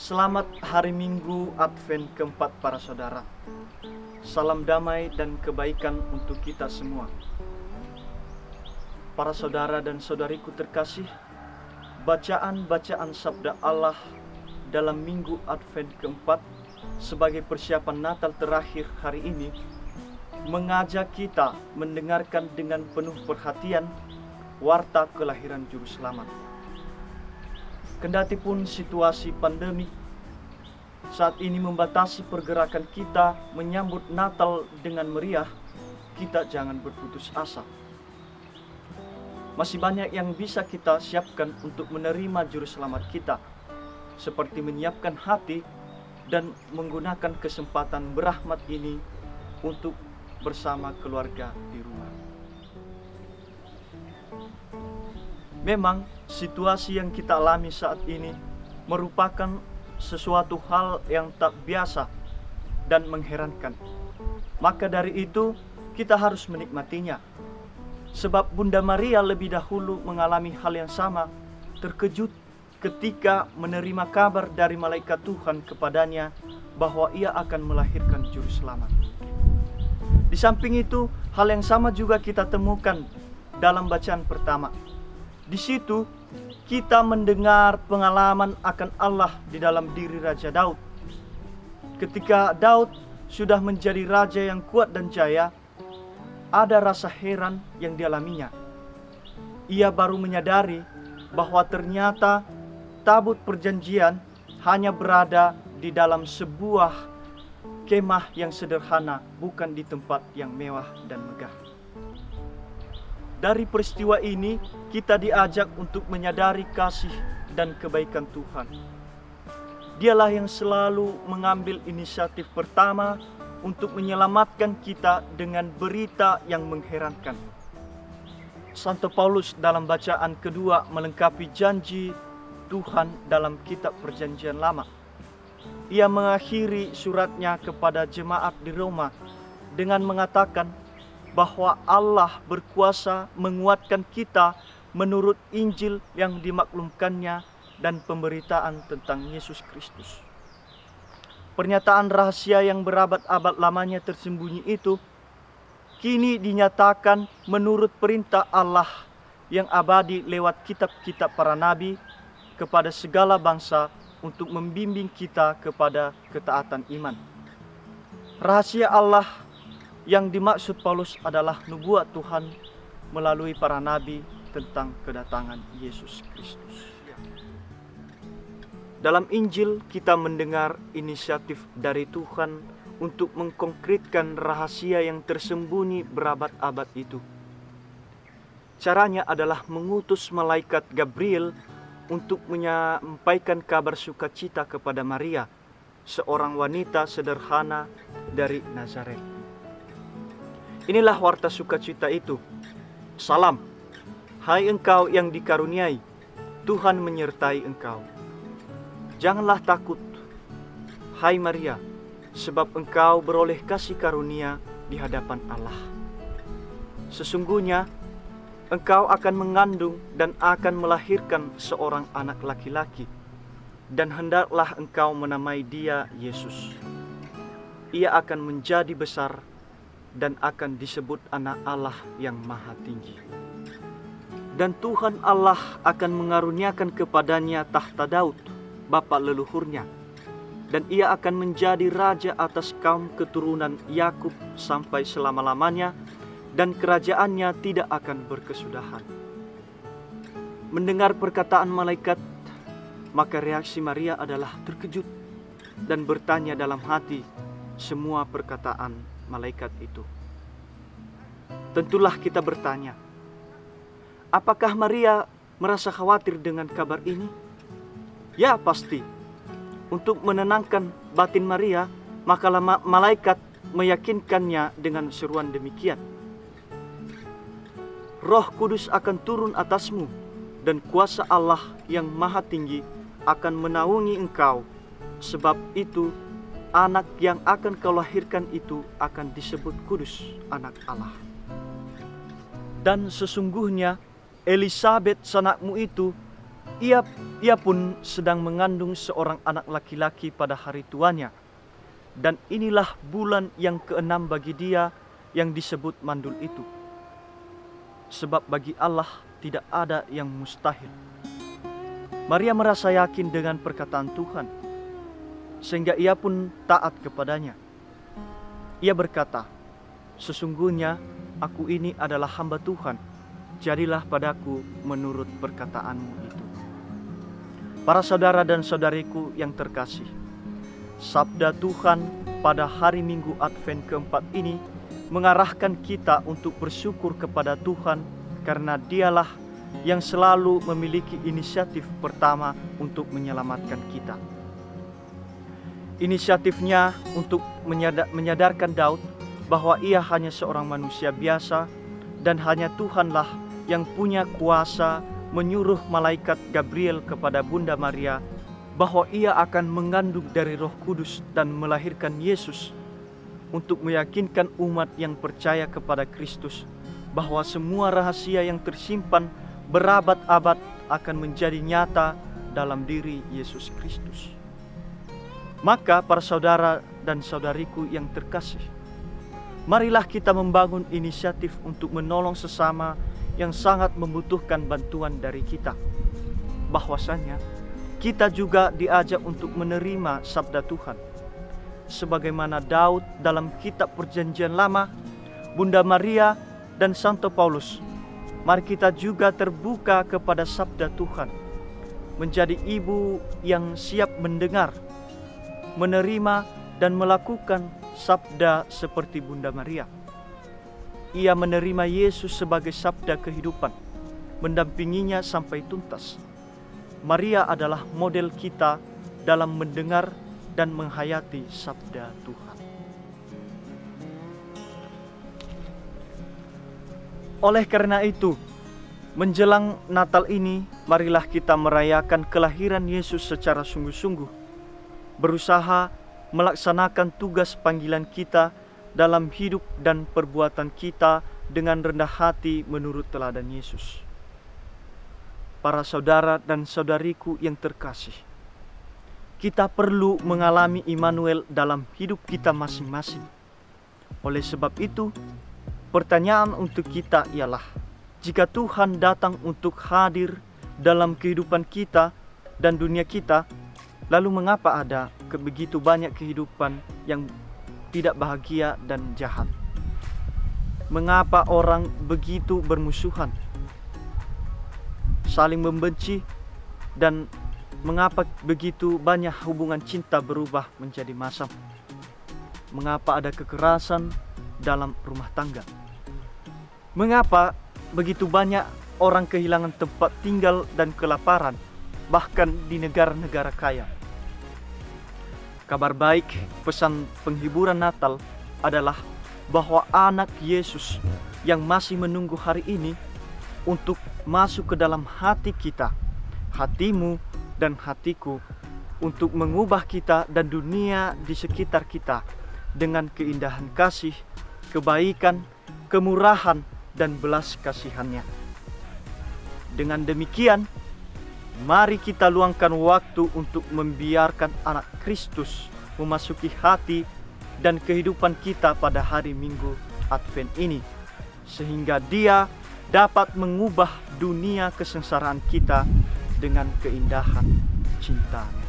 Selamat hari Minggu Advent keempat para saudara. Salam damai dan kebaikan untuk kita semua. Para saudara dan saudariku terkasih, bacaan-bacaan sabda Allah dalam Minggu Advent keempat sebagai persiapan Natal terakhir hari ini mengajak kita mendengarkan dengan penuh perhatian warta kelahiran Juru Selamat. Kendati pun situasi pandemi saat ini membatasi pergerakan kita menyambut Natal dengan meriah, kita jangan berputus asa. Masih banyak yang bisa kita siapkan untuk menerima Juru Selamat kita, seperti menyiapkan hati dan menggunakan kesempatan berahmat ini untuk bersama keluarga di rumah. Memang situasi yang kita alami saat ini merupakan sesuatu hal yang tak biasa dan mengherankan. Maka dari itu kita harus menikmatinya. Sebab Bunda Maria lebih dahulu mengalami hal yang sama, terkejut ketika menerima kabar dari malaikat Tuhan kepadanya bahwa ia akan melahirkan Juru Selamat. Di samping itu, hal yang sama juga kita temukan dalam bacaan pertama. Di situ kita mendengar pengalaman akan Allah di dalam diri Raja Daud. Ketika Daud sudah menjadi raja yang kuat dan jaya, ada rasa heran yang dialaminya. Ia baru menyadari bahwa ternyata tabut perjanjian hanya berada di dalam sebuah kemah yang sederhana, bukan di tempat yang mewah dan megah. Dari peristiwa ini, kita diajak untuk menyadari kasih dan kebaikan Tuhan. Dialah yang selalu mengambil inisiatif pertama untuk menyelamatkan kita dengan berita yang mengherankan. Santo Paulus dalam bacaan kedua melengkapi janji Tuhan dalam kitab Perjanjian Lama. Ia mengakhiri suratnya kepada jemaat di Roma dengan mengatakan bahwa Allah berkuasa menguatkan kita menurut Injil yang dimaklumkannya dan pemberitaan tentang Yesus Kristus. Pernyataan rahasia yang berabad-abad lamanya tersembunyi itu kini dinyatakan menurut perintah Allah yang abadi lewat kitab-kitab para nabi kepada segala bangsa untuk membimbing kita kepada ketaatan iman. Rahasia Allah yang dimaksud Paulus adalah nubuat Tuhan melalui para nabi tentang kedatangan Yesus Kristus. Dalam Injil kita mendengar inisiatif dari Tuhan untuk mengkonkretkan rahasia yang tersembunyi berabad-abad itu. Caranya adalah mengutus malaikat Gabriel untuk menyampaikan kabar sukacita kepada Maria, seorang wanita sederhana dari Nazaret. Inilah warta sukacita itu. Salam, hai engkau yang dikaruniai, Tuhan menyertai engkau. Janganlah takut, hai Maria, sebab engkau beroleh kasih karunia di hadapan Allah. Sesungguhnya, engkau akan mengandung dan akan melahirkan seorang anak laki-laki, dan hendaklah engkau menamai dia Yesus. Ia akan menjadi besar dan akan disebut anak Allah yang maha tinggi. Dan Tuhan Allah akan mengaruniakan kepadanya tahta Daud, bapa leluhurnya, dan ia akan menjadi raja atas kaum keturunan Yakub sampai selama-lamanya, dan kerajaannya tidak akan berkesudahan. Mendengar perkataan malaikat, maka reaksi Maria adalah terkejut dan bertanya dalam hati semua perkataan malaikat itu. Tentulah kita bertanya, apakah Maria merasa khawatir dengan kabar ini? Ya, pasti. Untuk menenangkan batin Maria, maka malaikat meyakinkannya dengan seruan demikian. Roh Kudus akan turun atasmu, dan kuasa Allah yang maha tinggi akan menaungi engkau. Sebab itu, anak yang akan kau lahirkan itu akan disebut kudus, anak Allah. Dan sesungguhnya Elisabet sanakmu itu Ia pun sedang mengandung seorang anak laki-laki pada hari tuanya. Dan inilah bulan yang keenam bagi dia yang disebut mandul itu. Sebab bagi Allah tidak ada yang mustahil. Maria merasa yakin dengan perkataan Tuhan, sehingga ia pun taat kepadanya. Ia berkata, "Sesungguhnya aku ini adalah hamba Tuhan, jadilah padaku menurut perkataanmu itu." Para saudara dan saudariku yang terkasih, sabda Tuhan pada hari Minggu Advent keempat ini mengarahkan kita untuk bersyukur kepada Tuhan karena Dialah yang selalu memiliki inisiatif pertama untuk menyelamatkan kita. Inisiatifnya untuk menyadarkan Daud bahwa ia hanya seorang manusia biasa dan hanya Tuhanlah yang punya kuasa menyuruh malaikat Gabriel kepada Bunda Maria bahwa ia akan mengandung dari Roh Kudus dan melahirkan Yesus, untuk meyakinkan umat yang percaya kepada Kristus bahwa semua rahasia yang tersimpan berabad-abad akan menjadi nyata dalam diri Yesus Kristus. Maka para saudara dan saudariku yang terkasih, marilah kita membangun inisiatif untuk menolong sesama yang sangat membutuhkan bantuan dari kita. Bahwasanya kita juga diajak untuk menerima sabda Tuhan. Sebagaimana Daud dalam kitab Perjanjian Lama, Bunda Maria dan Santo Paulus, mari kita juga terbuka kepada sabda Tuhan, menjadi ibu yang siap mendengar, menerima dan melakukan sabda seperti Bunda Maria. Ia menerima Yesus sebagai sabda kehidupan, mendampinginya sampai tuntas. Maria adalah model kita dalam mendengar dan menghayati sabda Tuhan. Oleh karena itu, menjelang Natal ini, marilah kita merayakan kelahiran Yesus secara sungguh-sungguh, berusaha melaksanakan tugas panggilan kita dalam hidup dan perbuatan kita dengan rendah hati menurut teladan Yesus. Para saudara dan saudariku yang terkasih, kita perlu mengalami Immanuel dalam hidup kita masing-masing. Oleh sebab itu, pertanyaan untuk kita ialah, jika Tuhan datang untuk hadir dalam kehidupan kita dan dunia kita, lalu mengapa ada begitu banyak kehidupan yang tidak bahagia dan jahat? Mengapa orang begitu bermusuhan, saling membenci, dan mengapa begitu banyak hubungan cinta berubah menjadi masam? Mengapa ada kekerasan dalam rumah tangga? Mengapa begitu banyak orang kehilangan tempat tinggal dan kelaparan, bahkan di negara-negara kaya? Kabar baik, pesan penghiburan Natal adalah bahwa anak Yesus yang masih menunggu hari ini untuk masuk ke dalam hati kita, hatimu dan hatiku, untuk mengubah kita dan dunia di sekitar kita dengan keindahan kasih, kebaikan, kemurahan, dan belas kasihannya. Dengan demikian, mari kita luangkan waktu untuk membiarkan anak Kristus memasuki hati dan kehidupan kita pada hari Minggu Advent ini, sehingga Dia dapat mengubah dunia kesengsaraan kita dengan keindahan cintanya.